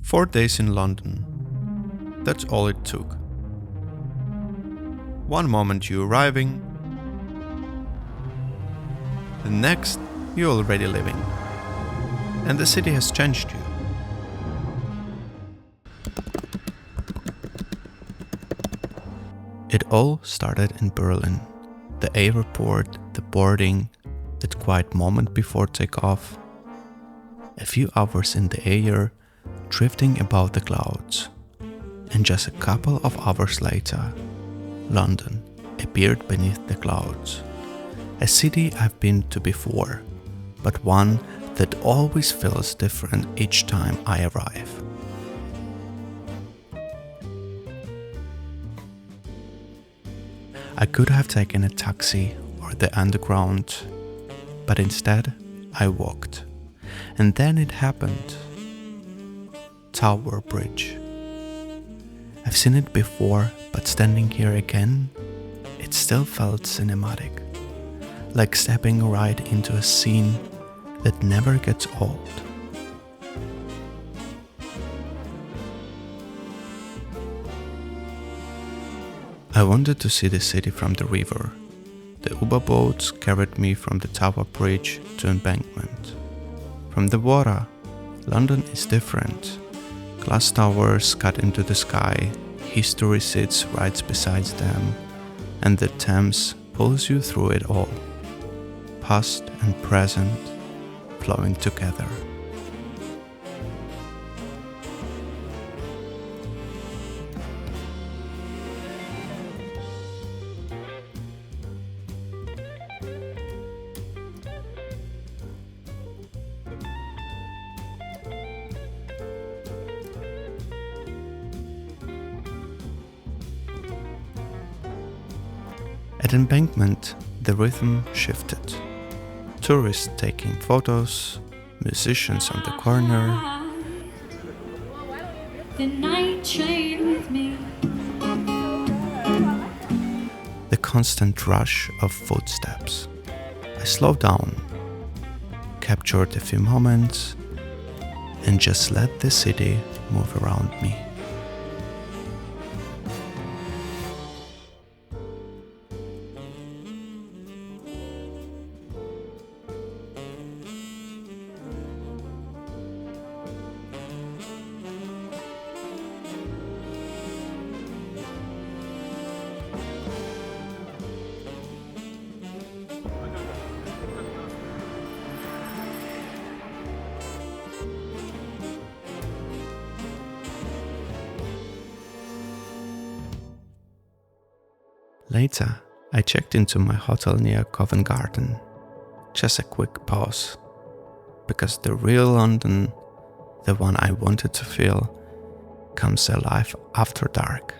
4 days in London. That's all it took. One moment you arriving, the next you're already living. And the city has changed you. It all started in Berlin. The airport, the boarding, that quiet moment before takeoff. A few hours in the air, drifting above the clouds. And just a couple of hours later, London appeared beneath the clouds. A city I've been to before, but one that always feels different each time I arrive. I could have taken a taxi or the underground, but instead I walked. And then it happened. Tower Bridge. I've seen it before, but standing here again, it still felt cinematic. Like stepping right into a scene that never gets old. I wanted to see the city from the river. The Uber boats carried me from the Tower Bridge to Embankment. From the water, London is different. Glass towers cut into the sky, history sits right beside them, and the Thames pulls you through it all. Past and present flowing together. At Embankment, the rhythm shifted. Tourists taking photos, musicians on the corner. The night train with me. The constant rush of footsteps. I slowed down, captured a few moments, and just let the city move around me. Later, I checked into my hotel near Covent Garden. Just a quick pause. Because the real London, the one I wanted to feel, comes alive after dark.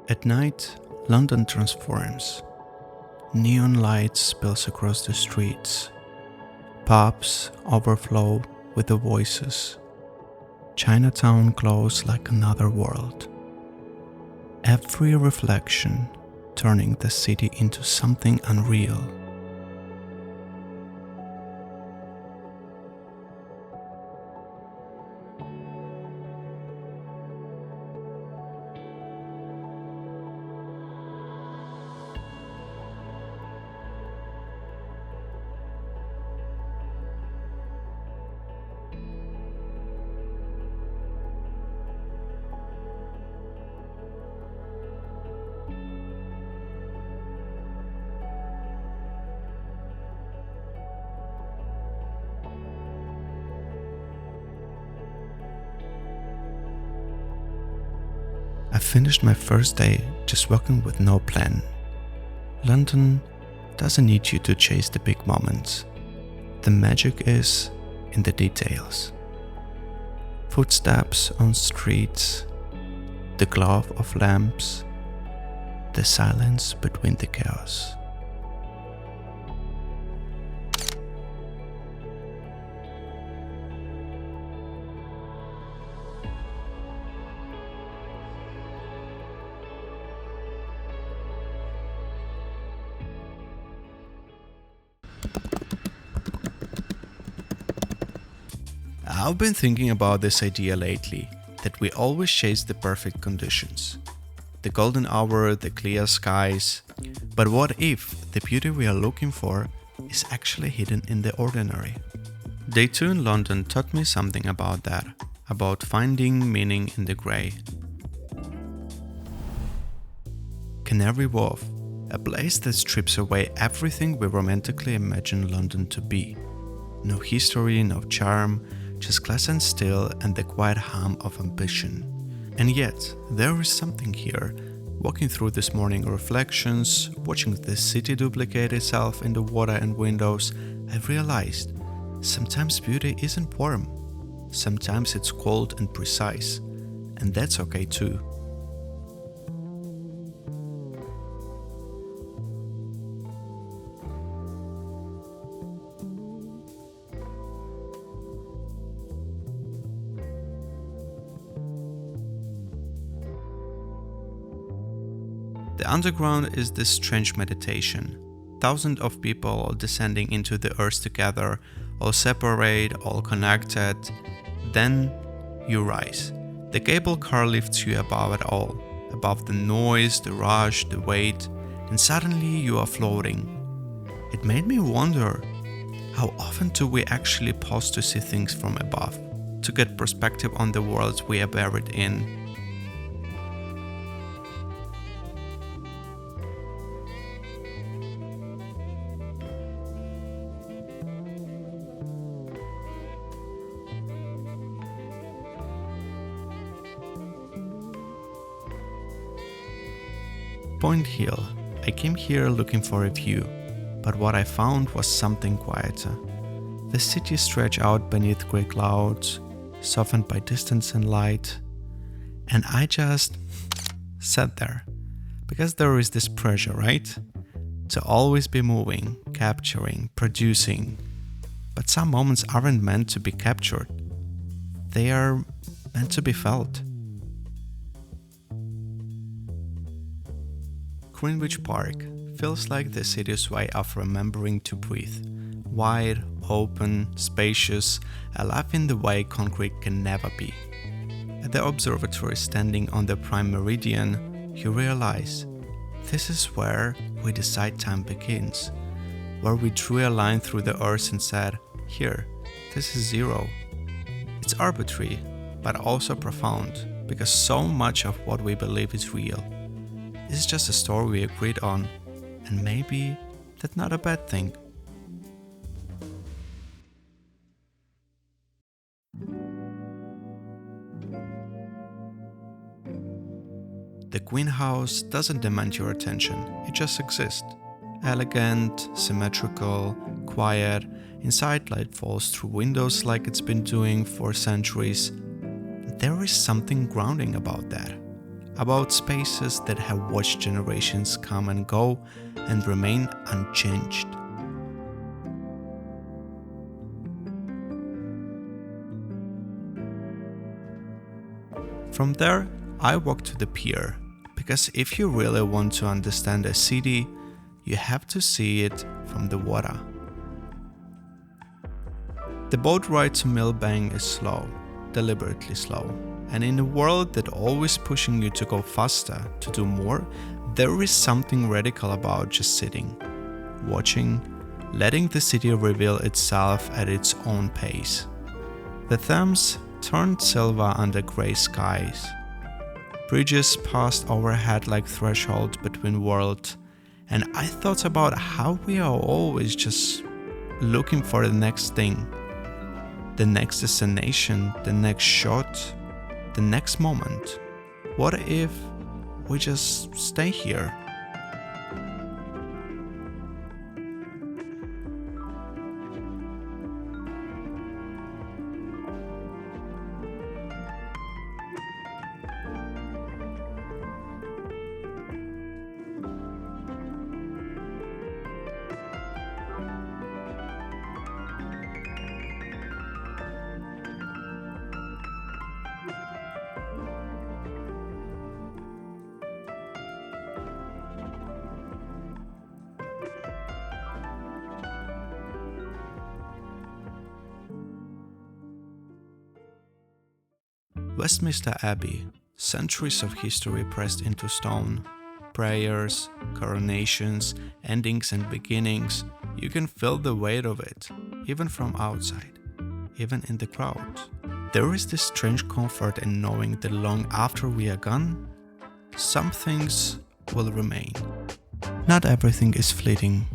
At night, London transforms. Neon lights spills across the streets. Pubs overflow with the voices. Chinatown glows like another world. Every reflection turning the city into something unreal. I finished my first day just walking with no plan. London doesn't need you to chase the big moments. The magic is in the details. Footsteps on streets, the glow of lamps, the silence between the chaos. I've been thinking about this idea lately, that we always chase the perfect conditions. The golden hour, the clear skies. But what if the beauty we are looking for is actually hidden in the ordinary? Day 2 in London taught me something about that, about finding meaning in the grey. Canary Wharf, a place that strips away everything we romantically imagine London to be. No history, no charm, just glass and steel and the quiet hum of ambition. And yet, there is something here. Walking through this morning reflections, watching the city duplicate itself in the water and windows, I realized sometimes beauty isn't warm. Sometimes it's cold and precise. And that's okay too. The underground is this strange meditation. Thousands of people all descending into the earth together, all separate, all connected. Then you rise. The cable car lifts you above it all, above the noise, the rush, the weight, and suddenly you are floating. It made me wonder, how often do we actually pause to see things from above, to get perspective on the worlds we are buried in? Point Hill. I came here looking for a view, but what I found was something quieter. The city stretched out beneath grey clouds, softened by distance and light, and I just sat there, because there is this pressure, right? To always be moving, capturing, producing. But some moments aren't meant to be captured. They are meant to be felt. Greenwich Park feels like the city's way of remembering to breathe. Wide, open, spacious, alive in the way concrete can never be. At the Observatory standing on the prime meridian, you realize this is where we decide time begins, where we drew a line through the earth and said, here, this is zero. It's arbitrary, but also profound, because so much of what we believe is real. It's just a story we agreed on, and maybe that's not a bad thing. The Queen House doesn't demand your attention, it just exists. Elegant, symmetrical, quiet, inside light falls through windows like it's been doing for centuries. There is something grounding about that. About spaces that have watched generations come and go and remain unchanged. From there, I walked to the pier, because if you really want to understand a city, you have to see it from the water. The boat ride to Millbank is slow, deliberately slow. And in a world that always pushing you to go faster, to do more, there is something radical about just sitting, watching, letting the city reveal itself at its own pace. The Thames turned silver under grey skies. Bridges passed overhead like thresholds between worlds, and I thought about how we are always just looking for the next thing, the next destination, the next shot, the next moment. What if we just stay here? Westminster Abbey, centuries of history pressed into stone. Prayers, coronations, endings and beginnings, you can feel the weight of it, even from outside, even in the crowd. There is this strange comfort in knowing that long after we are gone, some things will remain. Not everything is fleeting.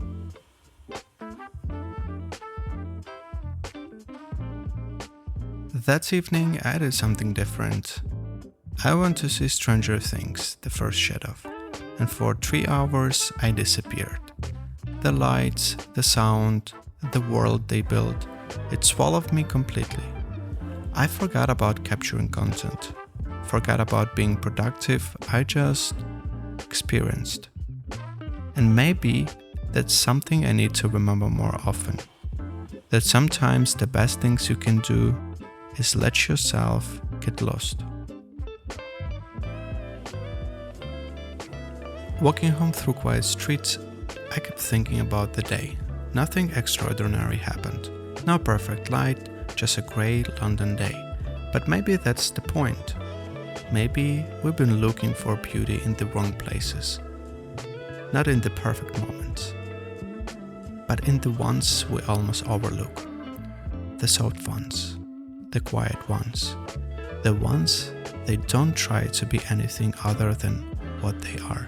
That evening I did something different. I went to see Stranger Things, the first shadow, and for 3 hours I disappeared. The lights, the sound, the world they built, it swallowed me completely. I forgot about capturing content, forgot about being productive, I just experienced. And maybe that's something I need to remember more often. That sometimes the best things you can do is let yourself get lost. Walking home through quiet streets, I kept thinking about the day. Nothing extraordinary happened. No perfect light, just a grey London day. But maybe that's the point. Maybe we've been looking for beauty in the wrong places. Not in the perfect moments, but in the ones we almost overlook. The soft ones, the quiet ones, the ones they don't try to be anything other than what they are.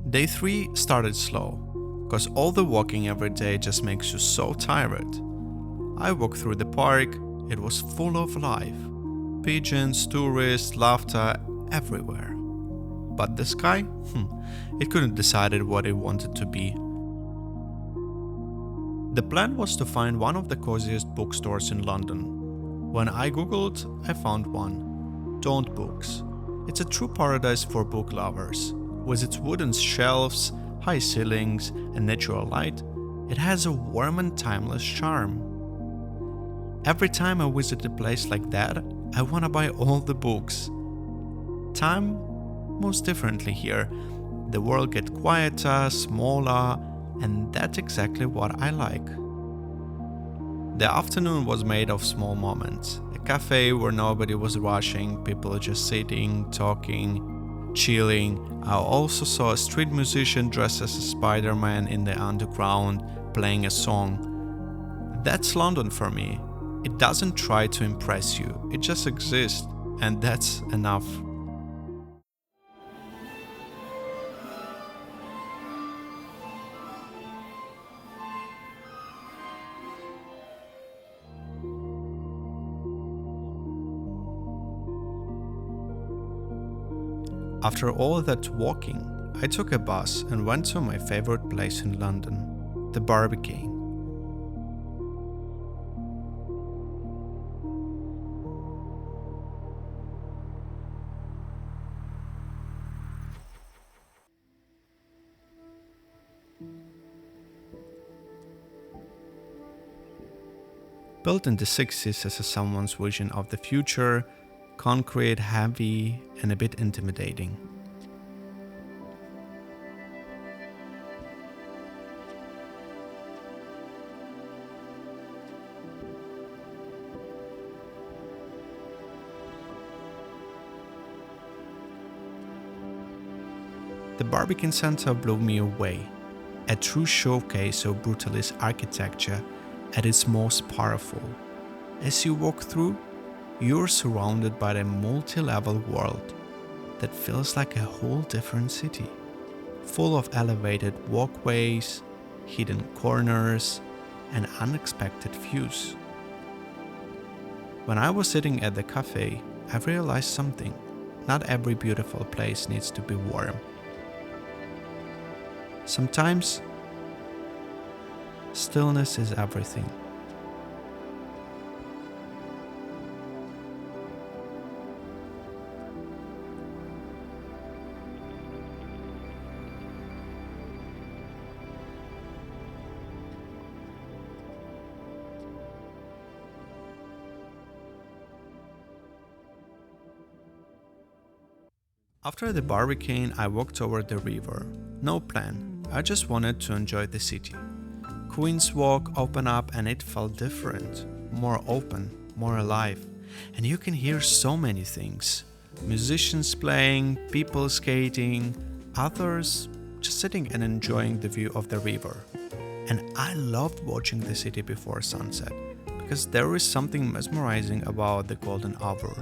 Day 3 started slow, cause all the walking every day just makes you so tired. I walked through the park, it was full of life. Pigeons, tourists, laughter, everywhere. But the sky? It couldn't decide what it wanted to be. The plan was to find one of the coziest bookstores in London. When I googled, I found one. Don't Books. It's a true paradise for book lovers. With its wooden shelves, high ceilings, and natural light, it has a warm and timeless charm. Every time I visit a place like that, I want to buy all the books. Time moves differently here. The world gets quieter, smaller, and that's exactly what I like. The afternoon was made of small moments. A cafe where nobody was rushing, people just sitting, talking, chilling. I also saw a street musician dressed as a Spider-Man in the underground playing a song. That's London for me. It doesn't try to impress you, it just exists, and that's enough. After all that walking, I took a bus and went to my favorite place in London, the Barbican. Built in the 60s as someone's vision of the future, concrete, heavy, and a bit intimidating. The Barbican Centre blew me away, a true showcase of Brutalist architecture at its most powerful. As you walk through, you're surrounded by a multi-level world that feels like a whole different city, full of elevated walkways, hidden corners, and unexpected views. When I was sitting at the cafe, I realized something. Not every beautiful place needs to be warm. Sometimes, stillness is everything. After the Barbican, I walked over the river. No plan, I just wanted to enjoy the city. Queen's Walk opened up and it felt different, more open, more alive. And you can hear so many things. Musicians playing, people skating, others just sitting and enjoying the view of the river. And I loved watching the city before sunset, because there is something mesmerizing about the golden hour.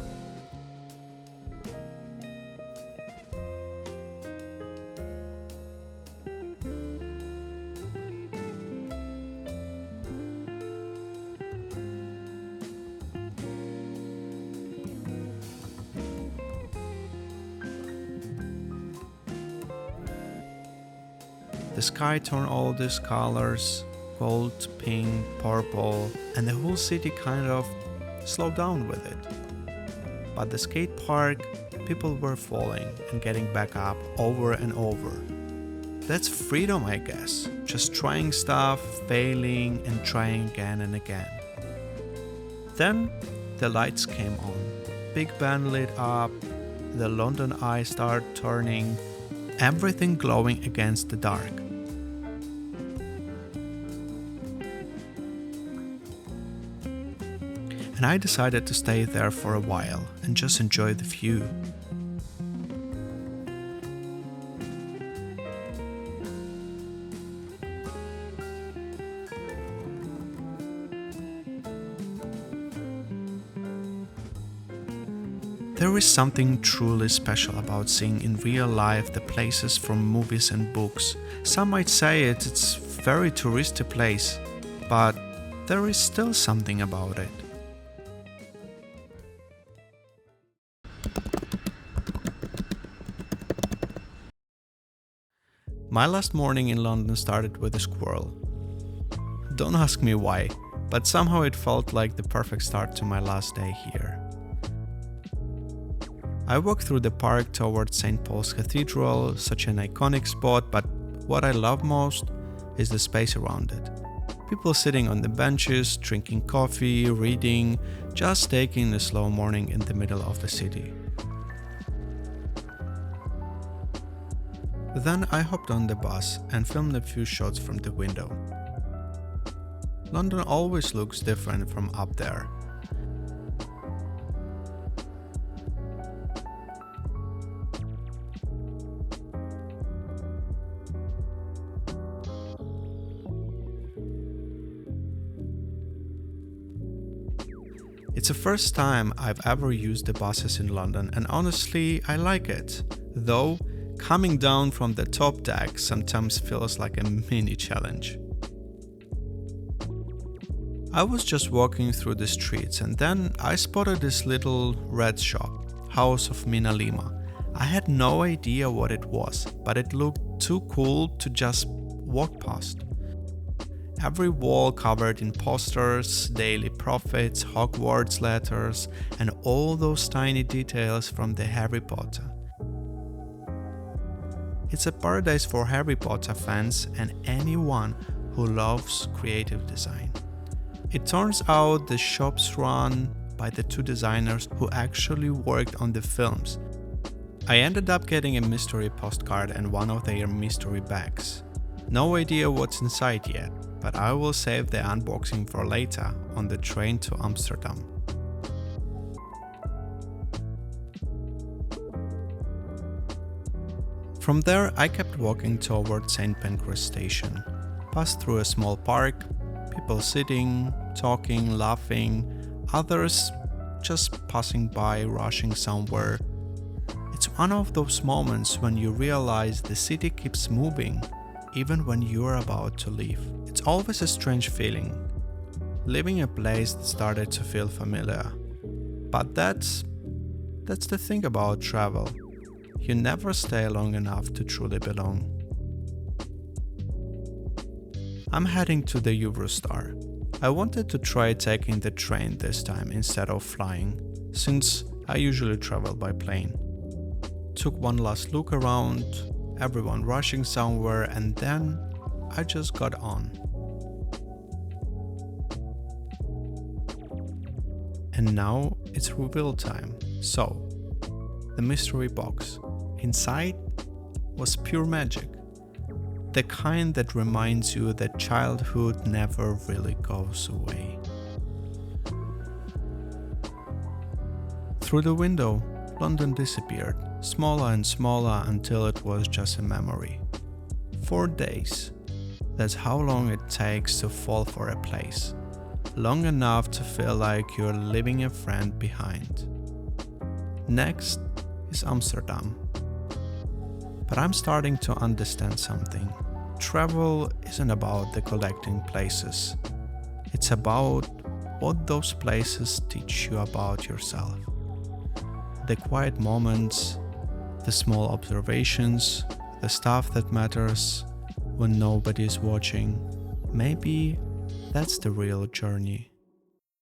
The sky turned all these colors, gold, pink, purple, and the whole city kind of slowed down with it. But the skate park, people were falling and getting back up over and over. That's freedom, I guess. Just trying stuff, failing, and trying again and again. Then the lights came on. Big Ben lit up, the London Eye started turning, everything glowing against the dark. And I decided to stay there for a while and just enjoy the view. There is something truly special about seeing in real life the places from movies and books. Some might say it's a very touristy place, but there is still something about it. My last morning in London started with a squirrel. Don't ask me why, but somehow it felt like the perfect start to my last day here. I walked through the park towards St. Paul's Cathedral, such an iconic spot, but what I love most is the space around it. People sitting on the benches, drinking coffee, reading, just taking a slow morning in the middle of the city. Then I hopped on the bus and filmed a few shots from the window. London always looks different from up there. It's the first time I've ever used the buses in London, and honestly, I like it. Though, coming down from the top deck sometimes feels like a mini challenge. I was just walking through the streets and then I spotted this little red shop, House of MinaLima. I had no idea what it was, but it looked too cool to just walk past. Every wall covered in posters, daily profits, Hogwarts letters, and all those tiny details from the Harry Potter. It's a paradise for Harry Potter fans and anyone who loves creative design. It turns out the shop's run by the two designers who actually worked on the films. I ended up getting a mystery postcard and one of their mystery bags. No idea what's inside yet, but I will save the unboxing for later on the train to Amsterdam. From there, I kept walking towards St. Pancras station, passed through a small park, people sitting, talking, laughing, others just passing by, rushing somewhere. It's one of those moments when you realize the city keeps moving, even when you're about to leave. It's always a strange feeling, leaving a place that started to feel familiar. But that's the thing about travel. You never stay long enough to truly belong. I'm heading to the Eurostar. I wanted to try taking the train this time instead of flying, since I usually travel by plane. Took one last look around, everyone rushing somewhere, and then I just got on. And now it's reveal time. So, the mystery box. Inside was pure magic. the kind that reminds you that childhood never really goes away. Through the window, London disappeared, smaller and smaller until it was just a memory. 4 days. That's how long it takes to fall for a place. Long enough to feel like you're leaving a friend behind. Next is Amsterdam. But I'm starting to understand something. Travel isn't about the collecting places. It's about what those places teach you about yourself. The quiet moments, the small observations, the stuff that matters when nobody's watching. Maybe that's the real journey.